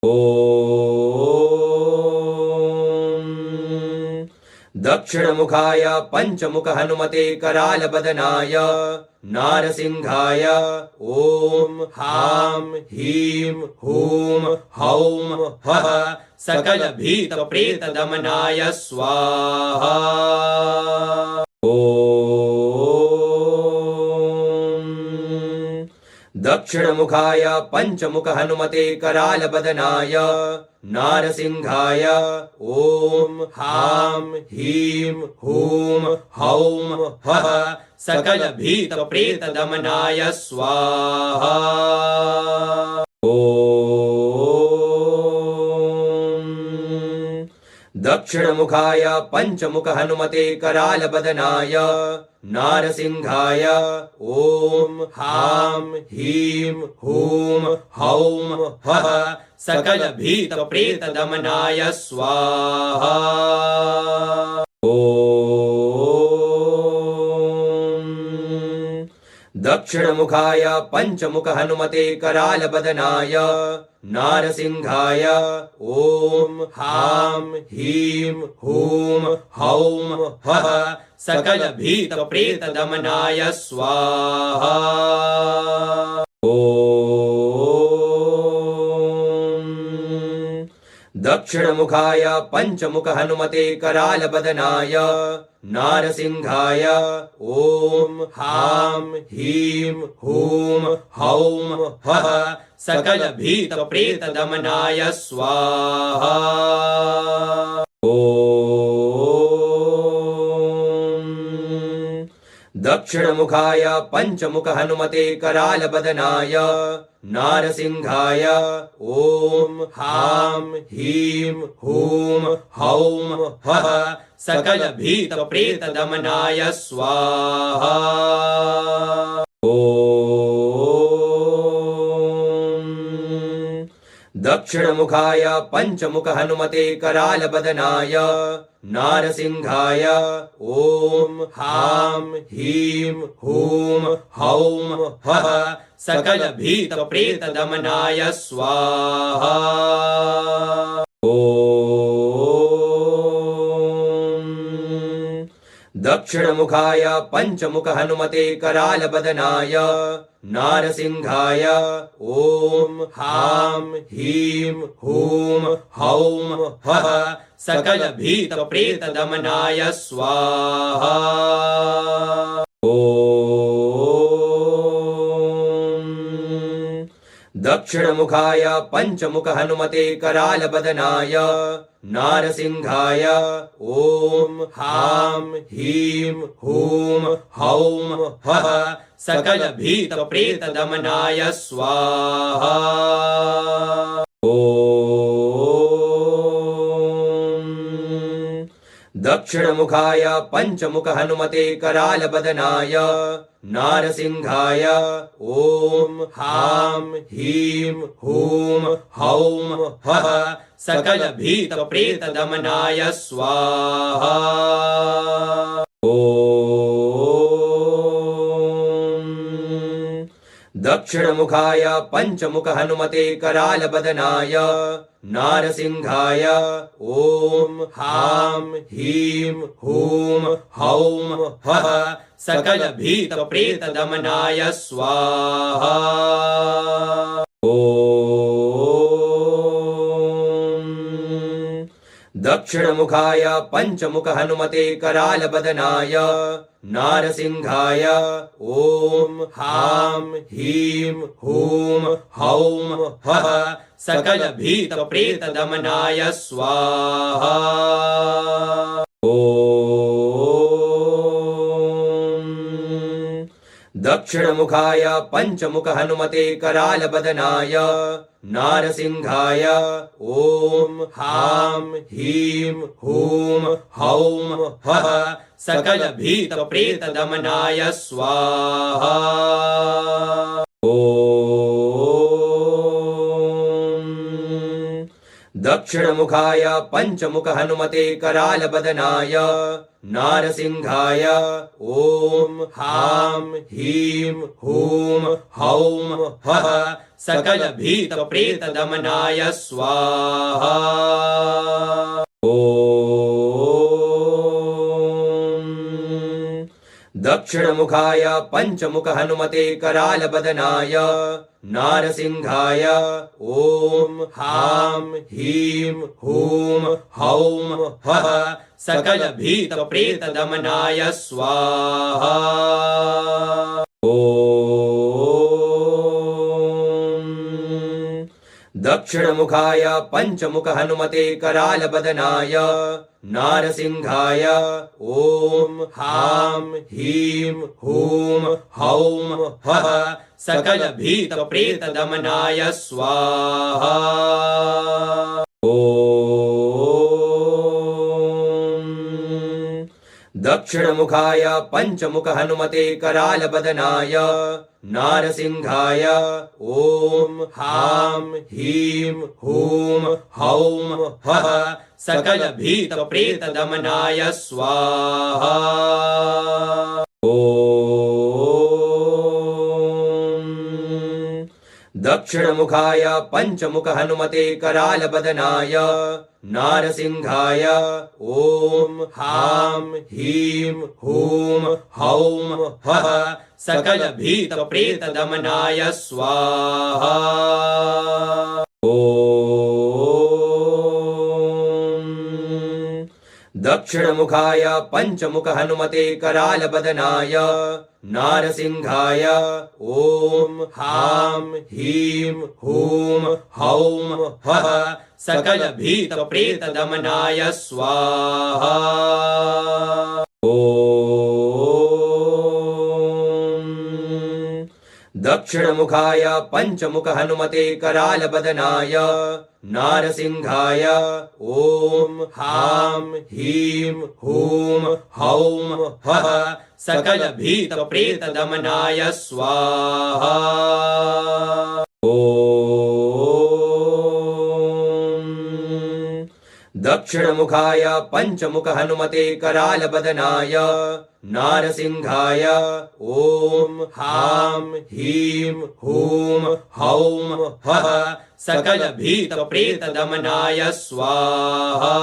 ॐ दक्षिणमुखाय पञ्चमुख हनुमते करालबदनाय नारसिंहाय ॐ हां ह्रीं हूं हौं हः सकलभीतप्रेतदमनाय स्वाहा। दक्षिणमुखाय पञ्चमुख हनुमते करालबदनाय नारसिंहाय ॐ हां ह्रीं हूं हौं हः सकलभीतप्रेतदमनाय स्वाहा। दक्षिणमुखाय पञ्चमुख हनुमते करालबदनाय नारसिंहाय ॐ हां ह्रीं हूं हौं हः सकलभीतप्रेतदमनाय स्वाहा। दक्षिणमुखाय पञ्चमुख हनुमते करालबदनाय नारसिंहाय ॐ हां ह्रीं हूं हौं हः सकलभीतप्रेतदमनाय स्वाहा। दक्षिणमुखाय पञ्चमुख हनुमते करालबदनाय नारसिंहाय ॐ हां ह्रीं हूं हौं हः सकलभीतप्रेतदमनाय स्वाहा। दक्षिणमुखाय पञ्चमुख हनुमते करालबदनाय नारसिंहाय ॐ हां ह्रीं हूं हौं हः सकलभीतप्रेतदमनाय स्वाहा। दक्षिणमुखाय पञ्चमुख हनुमते करालबदनाय नारसिंहाय ॐ हां ह्रीं हूं हौं हः सकलभीतप्रेतदमनाय स्वाहा। दक्षिणमुखाय पञ्चमुख हनुमते करालबदनाय नारसिंहाय ॐ हां ह्रीं हूं हौं हः सकलभीतप्रेतदमनाय स्वाहा। दक्षिणमुखाय पञ्चमुख हनुमते करालबदनाय नारसिंहाय ॐ हां ह्रीं हूं हौं हः सकलभीतप्रेतदमनाय स्वाहा। दक्षिणमुखाय पञ्चमुख हनुमते करालबदनाय नारसिंहाय ॐ हां ह्रीं हूं हौं हः सकलभीतप्रेतदमनाय स्वाहा। दक्षिणमुखाय पञ्चमुख हनुमते करालबदनाय नारसिंहाय ॐ हां ह्रीं हूं हौं हः सकलभीतप्रेतदमनाय स्वाहा। दक्षिणमुखाय पञ्चमुख हनुमते करालबदनाय नारसिंहाय ॐ हां ह्रीं हूं हौं हः सकलभीतप्रेतदमनाय स्वाहा। दक्षिणमुखाय पञ्चमुख हनुमते करालबदनाय नारसिंहाय ॐ हां ह्रीं हूं हौं हः सकलभीतप्रेतदमनाय स्वाहा। दक्षिणमुखाय पञ्चमुख हनुमते करालबदनाय नारसिंहाय ॐ हां ह्रीं हूं हौं हः सकल भीत प्रेत दमनाय स्वाहा। ओम दक्षिणमुखाय पंचमुख हनुमते कराल बदनाय नारसिंहाय ओम हां ह्रीं हूं हौं हः सकल भीत प्रेत दमनाय स्वाहा। ओम दक्षिणमुखाय पंचमुख हनुमते कराल बदनाय नारसिंहाय ओम हां ह्रीं हूं हौं हः सकल भीत प्रेत दमनाय स्वाहा। ओम दक्षिणमुखाय पंचमुख हनुमते कराल बदनाय नारसिंहाय ओम हां ह्रीं हूं हौं हः सकल भीत प्रेत दमनाय स्वाहा। ओम दक्षिणमुखाय पंचमुख हनुमते कराल बदनाय नारसिंहाय ओम हां ह्रीं हूं हौं हः सकल भीत प्रेत दमनाय स्वाहा। ओम दक्षिणमुखाय पंचमुख हनुमते कराल बदनाय नारसिंहाय ओम हां ह्रीं हूं हौं हः सकल भीत प्रेत दमनाय स्वाहा। ओम दक्षिणमुखाय पंचमुख हनुमते कराल बदनाय नारसिंहाय ओम हां ह्रीं हूं हौं हः सकल भीत प्रेत दमनाय स्वाहा। ओम दक्षिणमुखाय पंचमुख हनुमते कराल बदनाय नारसिंहाय ओम हां ह्रीं हूं हौं हः सकल भीत प्रेत दमनाय स्वाहा।